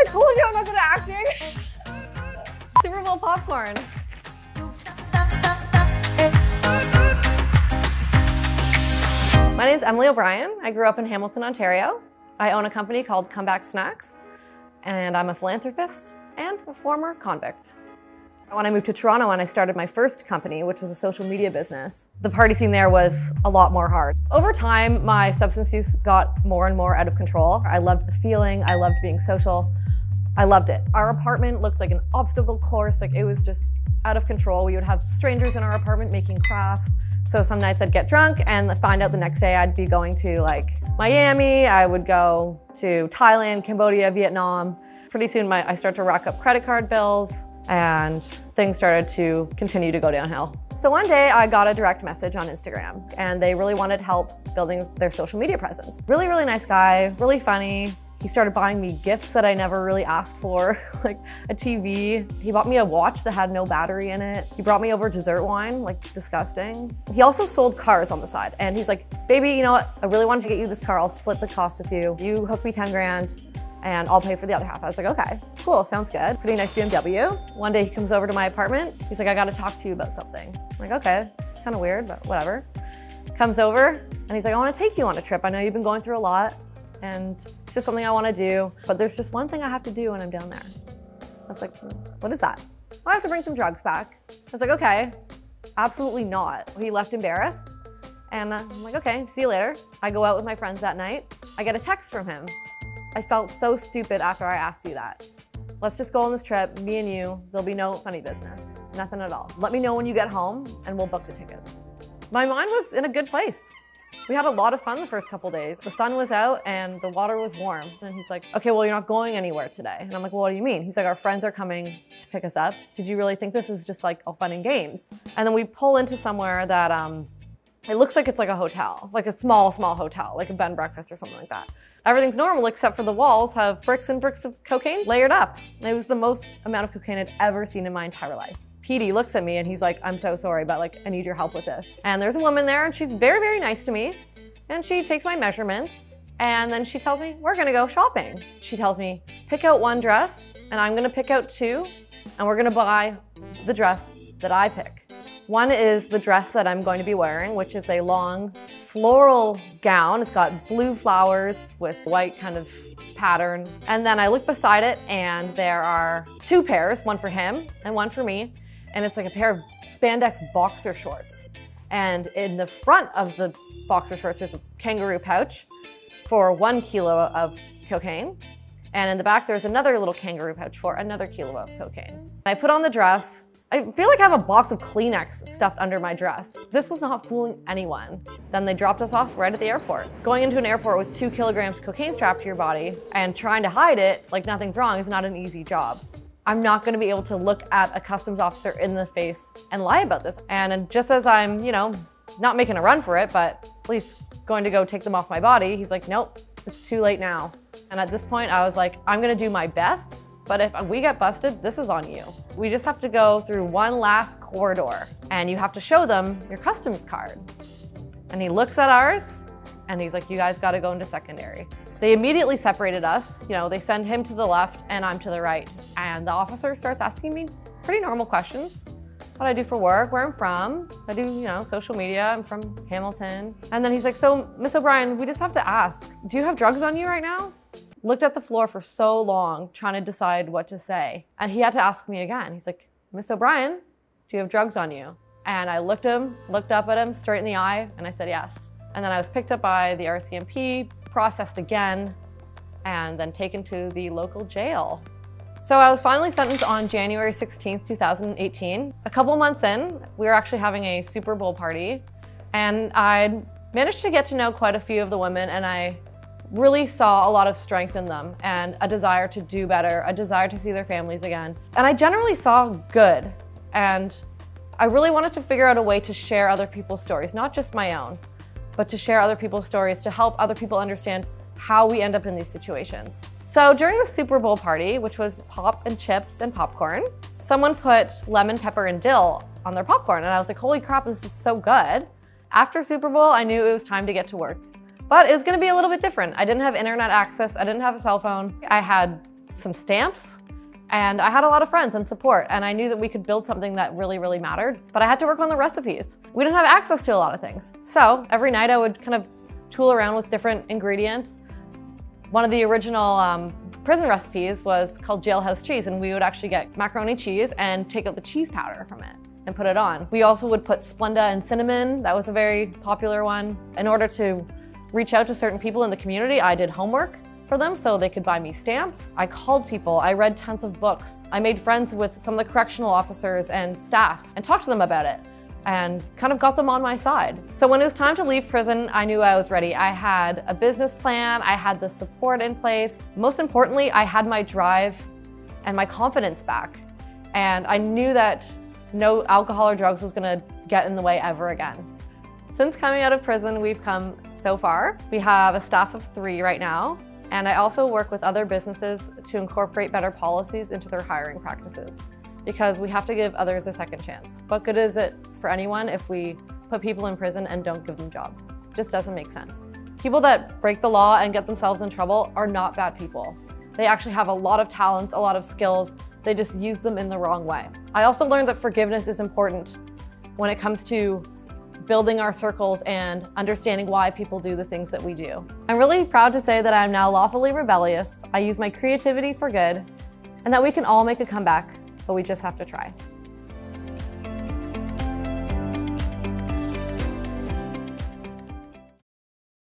I told you I'm not good at acting. Super Bowl popcorn. My name's Emily O'Brien. I grew up in Hamilton, Ontario. I own a company called Comeback Snacks, and I'm a philanthropist and a former convict. When I moved to Toronto and I started my first company, which was a social media business, the party scene there was a lot more hard. Over time, my substance use got more and more out of control. I loved the feeling, I loved being social, I loved it. Our apartment looked like an obstacle course, like it was just out of control. We would have strangers in our apartment making crafts. So some nights I'd get drunk and find out the next day I'd be going to like Miami, I would go to Thailand, Cambodia, Vietnam. Pretty soon I started to rack up credit card bills and things started to continue to go downhill. So one day I got a direct message on Instagram and they really wanted help building their social media presence. Really, really nice guy, really funny. He started buying me gifts that I never really asked for, like a TV. He bought me a watch that had no battery in it. He brought me over dessert wine, like disgusting. He also sold cars on the side. And he's like, baby, you know what? I really wanted to get you this car. I'll split the cost with you. You hook me 10 grand and I'll pay for the other half. I was like, okay, cool, sounds good. Pretty nice BMW. One day he comes over to my apartment. He's like, I gotta talk to you about something. I'm like, okay, it's kind of weird, but whatever. Comes over and he's like, I wanna take you on a trip. I know you've been going through a lot. And it's just something I want to do, but there's just one thing I have to do when I'm down there. I was like, what is that? Well, I have to bring some drugs back. I was like, okay, absolutely not. He left embarrassed, and I'm like, okay, see you later. I go out with my friends that night. I get a text from him. I felt so stupid after I asked you that. Let's just go on this trip, me and you, there'll be no funny business, nothing at all. Let me know when you get home and we'll book the tickets. My mind was in a good place. We had a lot of fun the first couple days. The sun was out and the water was warm. And he's like, okay, well, you're not going anywhere today. And I'm like, well, what do you mean? He's like, our friends are coming to pick us up. Did you really think this was just like all fun and games? And then we pull into somewhere that, it looks like it's like a hotel, like a small hotel, like a bed and breakfast or something like that. Everything's normal except for the walls have bricks and bricks of cocaine layered up. And it was the most amount of cocaine I'd ever seen in my entire life. PD looks at me and he's like, I'm so sorry, but like, I need your help with this. And there's a woman there and she's very, very nice to me. And she takes my measurements and then she tells me, we're gonna go shopping. She tells me, pick out one dress and I'm gonna pick out two and we're gonna buy the dress that I pick. One is the dress that I'm going to be wearing, which is a long floral gown. It's got blue flowers with white kind of pattern. And then I look beside it and there are two pairs, one for him and one for me. And it's like a pair of spandex boxer shorts. And in the front of the boxer shorts, there's a kangaroo pouch for 1 kilo of cocaine. And in the back, there's another little kangaroo pouch for another kilo of cocaine. I put on the dress. I feel like I have a box of Kleenex stuffed under my dress. This was not fooling anyone. Then they dropped us off right at the airport. Going into an airport with 2 kilograms of cocaine strapped to your body and trying to hide it like nothing's wrong is not an easy job. I'm not gonna be able to look at a customs officer in the face and lie about this. And just as I'm, you know, not making a run for it, but at least going to go take them off my body, he's like, nope, it's too late now. And at this point, I was like, I'm gonna do my best, but if we get busted, this is on you. We just have to go through one last corridor and you have to show them your customs card. And he looks at ours and he's like, you guys gotta go into secondary. They immediately separated us. You know, they send him to the left and I'm to the right. And the officer starts asking me pretty normal questions. What I do for work, where I'm from. I do, you know, social media. I'm from Hamilton. And then he's like, so Miss O'Brien, we just have to ask, do you have drugs on you right now? Looked at the floor for so long trying to decide what to say. And he had to ask me again. He's like, Miss O'Brien, do you have drugs on you? And I looked up at him straight in the eye and I said yes. And then I was picked up by the RCMP, processed again, and then taken to the local jail. So I was finally sentenced on January 16th, 2018. A couple months in, we were actually having a Super Bowl party, and I managed to get to know quite a few of the women, and I really saw a lot of strength in them, and a desire to do better, a desire to see their families again. And I generally saw good, and I really wanted to figure out a way to share other people's stories, not just my own, but to share other people's stories, to help other people understand how we end up in these situations. So during the Super Bowl party, which was pop and chips and popcorn, someone put lemon, pepper, and dill on their popcorn. And I was like, holy crap, this is so good. After Super Bowl, I knew it was time to get to work. But it was gonna be a little bit different. I didn't have internet access, I didn't have a cell phone. I had some stamps, and I had a lot of friends and support, and I knew that we could build something that really, really mattered, but I had to work on the recipes. We didn't have access to a lot of things. So every night I would kind of tool around with different ingredients. One of the original prison recipes was called jailhouse cheese, and we would actually get macaroni cheese and take out the cheese powder from it and put it on. We also would put Splenda and cinnamon. That was a very popular one. In order to reach out to certain people in the community, I did homework for them so they could buy me stamps. I called people, I read tons of books. I made friends with some of the correctional officers and staff and talked to them about it and kind of got them on my side. So when it was time to leave prison, I knew I was ready. I had a business plan, I had the support in place. Most importantly, I had my drive and my confidence back. And I knew that no alcohol or drugs was gonna get in the way ever again. Since coming out of prison, we've come so far. We have a staff of 3 right now, and I also work with other businesses to incorporate better policies into their hiring practices, because we have to give others a second chance. What good is it for anyone if we put people in prison and don't give them jobs? It just doesn't make sense. People that break the law and get themselves in trouble are not bad people. They actually have a lot of talents, a lot of skills. They just use them in the wrong way. I also learned that forgiveness is important when it comes to building our circles and understanding why people do the things that we do. I'm really proud to say that I'm now lawfully rebellious. I use my creativity for good, and that we can all make a comeback, but we just have to try.